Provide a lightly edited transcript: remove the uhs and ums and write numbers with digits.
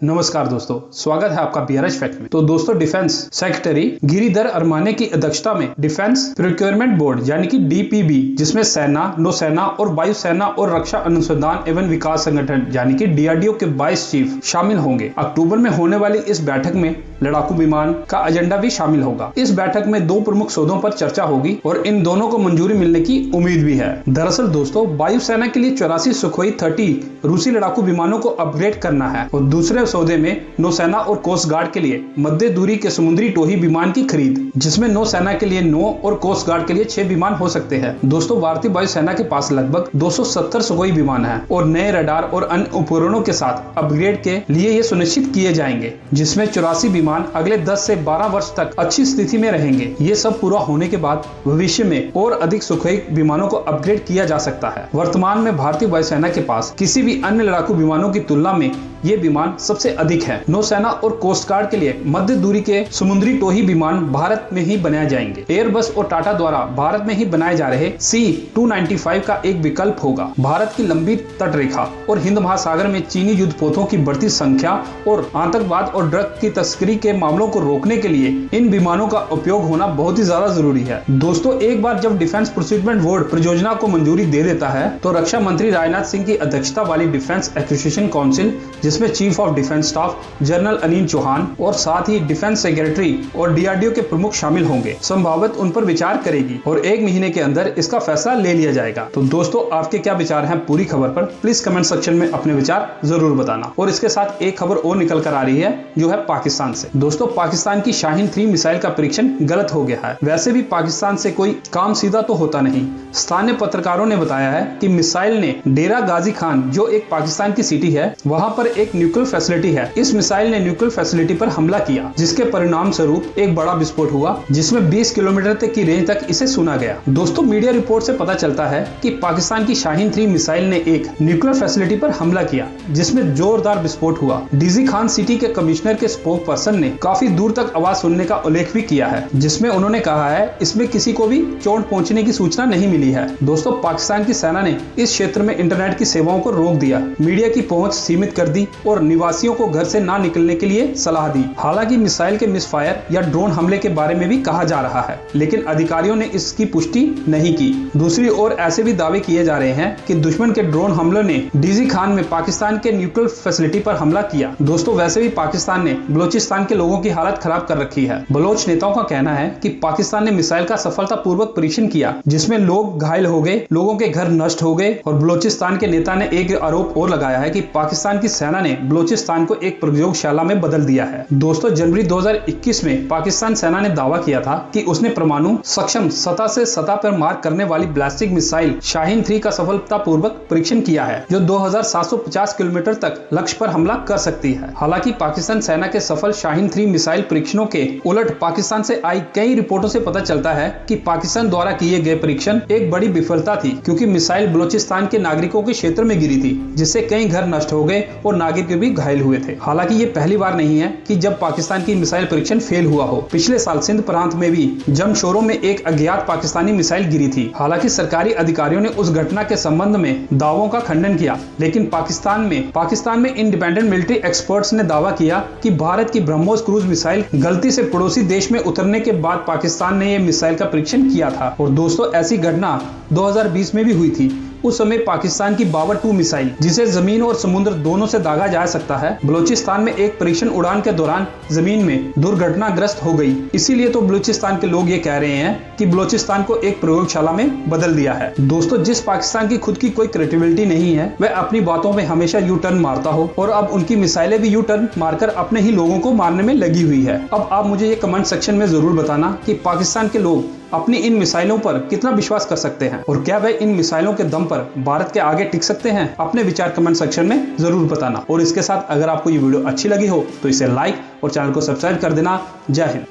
नमस्कार दोस्तों, स्वागत है आपका बीआरएच फैक्ट में। तो दोस्तों, डिफेंस सेक्रेटरी गिरिधर अरमाने की अध्यक्षता में डिफेंस प्रोक्योरमेंट बोर्ड यानी कि डीपीबी, जिसमें सेना, नौसेना और वायुसेना और रक्षा अनुसंधान एवं विकास संगठन यानी कि डीआरडीओ के 22 चीफ शामिल होंगे। अक्टूबर में होने वाली इस बैठक में लड़ाकू विमान का एजेंडा भी शामिल होगा। इस बैठक में 2 प्रमुख सौदों पर चर्चा होगी और इन दोनों को मंजूरी मिलने की उम्मीद भी है। दरअसल दोस्तों, वायुसेना के लिए 84 सुखोई 30 रूसी लड़ाकू विमानों को अपग्रेड करना है और दूसरे सौदे में नौसेना और कोस्ट गार्ड के लिए मध्य दूरी के समुद्री टोही विमान की खरीद, जिसमें नौसेना के लिए 9 और कोस्ट गार्ड के लिए 6 विमान हो सकते हैं। दोस्तों, भारतीय वायुसेना के पास लगभग 270 सुखोई विमान हैं और नए रडार और अन्य उपकरणों के साथ अपग्रेड के लिए ये सुनिश्चित किए जाएंगे, जिसमें 84 विमान अगले 10 से 12 वर्ष तक अच्छी स्थिति में रहेंगे। ये सब पूरा होने के बाद भविष्य में और अधिक सुखोई विमानों को अपग्रेड किया जा सकता है। वर्तमान में भारतीय वायुसेना के पास किसी भी अन्य लड़ाकू विमानों की तुलना में ये विमान सबसे अधिक है। नौसेना और कोस्ट गार्ड के लिए मध्य दूरी के समुद्री टोही विमान भारत में ही बनाए जाएंगे। एयरबस और टाटा द्वारा भारत में ही बनाए जा रहे C-295 का एक विकल्प होगा। भारत की लंबी तट रेखा और हिंद महासागर में चीनी युद्धपोतों की बढ़ती संख्या और आतंकवाद और ड्रग की तस्करी के मामलों को रोकने के लिए इन विमानों का उपयोग होना बहुत ही ज्यादा जरूरी है। दोस्तों, एक बार जब डिफेंस प्रोक्योरमेंट बोर्ड परियोजना को मंजूरी दे देता है तो रक्षा मंत्री राजनाथ सिंह की अध्यक्षता वाली डिफेंस एक्विजिशन काउंसिल, जिसमें chief of defence staff general Anil Chauhan और साथ ही डिफेंस सेक्रेटरी और डीआरडीओ के प्रमुख शामिल होंगे, संभावित उन पर विचार करेगी और 1 महीने के अंदर इसका फैसला ले लिया जाएगा। तो दोस्तों, आपके क्या विचार हैं पूरी खबर पर? प्लीज कमेंट सेक्शन में अपने विचार जरूर बताना। और इसके साथ एक खबर और निकल कर आ रही है, जो है पाकिस्तान से। दोस्तों, पाकिस्तान की शाहीन 3 मिसाइल का परीक्षण गलत हो गया है। वैसे भी पाकिस्तान से कोई काम सीधा तो होता नहीं। स्थानीय पत्रकारों ने बताया है कि मिसाइल ने डेरा गाजी खान, जो एक पाकिस्तान की सिटी है, वहां पर एक न्यूक्लियर फैसिलिटी है। इस मिसाइल ने न्यूक्लियर फैसिलिटी पर हमला किया, जिसके परिणाम स्वरूप एक बड़ा विस्फोट हुआ, जिसमें 20 किलोमीटर तक की रेंज तक इसे सुना गया। दोस्तों, मीडिया रिपोर्ट से पता चलता है कि पाकिस्तान की शाहीन 3 मिसाइल ने एक न्यूक्लियर फैसिलिटी पर हमला किया, जिसमें जोरदार विस्फोट हुआ। डीजी खान सिटी के कमिश्नर के स्पोक पर्सन ने काफी दूर तक आवाज सुनने का उल्लेख भी किया है, जिसमें उन्होंने कहा है इसमें किसी को भी चोट पहुंचने की सूचना नहीं मिली है। दोस्तों, पाकिस्तान की सेना ने इस क्षेत्र में इंटरनेट की सेवाओं को रोक दिया, मीडिया की पहुंच सीमित कर दी और निवासियों को घर से ना निकलने के लिए सलाह दी। हालांकि मिसाइल के मिसफायर या ड्रोन हमले के बारे में भी कहा जा रहा है, लेकिन अधिकारियों ने इसकी पुष्टि नहीं की। दूसरी ओर ऐसे भी दावे किए जा रहे हैं कि दुश्मन के ड्रोन हमलों ने डीजी खान में पाकिस्तान के न्यूक्लियर फैसिलिटी पर हमला किया। दोस्तों, वैसे भी पाकिस्तान ने बलूचिस्तान के लोगों की हालत खराब कर रखी है। बलोच नेताओं का कहना है कि पाकिस्तान ने मिसाइल का सफलतापूर्वक परीक्षण किया, जिसमें लोग घायल हो गए, लोगों के घर नष्ट हो गए। और बलूचिस्तान के नेता ने एक आरोप और लगाया है कि पाकिस्तान की सेना ने बलूचिस्तान को एक प्रयोगशाला में बदल दिया है। दोस्तों, जनवरी 2021 में पाकिस्तान सेना ने दावा किया था कि उसने परमाणु सक्षम सतह से सतह पर मार करने वाली बैलिस्टिक मिसाइल शाहीन 3 का सफलतापूर्वक परीक्षण किया है, जो 2750 किलोमीटर तक लक्ष्य पर हमला कर सकती है। हालांकि पाकिस्तान सेना के सफल शाहीन 3 मिसाइल परीक्षणों के उलट पाकिस्तान से आई कई रिपोर्टों से पता चलता है कि पाकिस्तान द्वारा किए गए परीक्षण एक बड़ी विफलता थी, क्योंकि मिसाइल बलूचिस्तान के नागरिकों के क्षेत्र में गिरी थी, जिससे कई घर नष्ट हो गए और नागरिक भी घायल हुए थे। हालांकि ये पहली बार नहीं है कि जब पाकिस्तान की मिसाइल परीक्षण फेल हुआ हो। पिछले साल सिंध प्रांत में भी जमशोरों में एक अज्ञात पाकिस्तानी मिसाइल गिरी थी। हालांकि सरकारी अधिकारियों ने उस घटना के संबंध में दावों का खंडन किया, लेकिन पाकिस्तान में इंडिपेंडेंट मिलिट्री एक्सपर्ट्स ने दावा किया कि भारत की ब्रह्मोस क्रूज मिसाइल गलती से पड़ोसी देश में उतरने के बाद पाकिस्तान ने यह मिसाइल का परीक्षण किया था। और दोस्तों, ऐसी घटना 2020 में भी हुई थी। उस समय पाकिस्तान की बाबर 2 मिसाइल, जिसे जमीन और समुद्र दोनों से दागा जा सकता है, बलूचिस्तान में एक परीक्षण उड़ान के दौरान जमीन में दुर्घटनाग्रस्त हो गई। इसीलिए तो बलूचिस्तान के लोग ये कह रहे हैं कि बलूचिस्तान को एक प्रयोगशाला में बदल दिया है। दोस्तों, जिस पाकिस्तान की खुद की कोई क्रेडिबिलिटी नहीं है, वह अपनी बातों में हमेशा यू टर्न मारता हो, और अब उनकी मिसाइलें भी यू टर्न मारकर अपने ही लोगों को मारने में लगी हुई है। अब आप मुझे ये कमेंट सेक्शन में जरूर बताना कि पाकिस्तान के लोग अपनी इन मिसाइलों पर कितना विश्वास कर सकते हैं और क्या वह इन मिसाइलों के दम पर भारत के आगे टिक सकते हैं। अपने विचार कमेंट सेक्शन में जरूर बताना। और इसके साथ अगर आपको ये वीडियो अच्छी लगी हो तो इसे लाइक और चैनल को सब्सक्राइब कर देना। जय हिंद।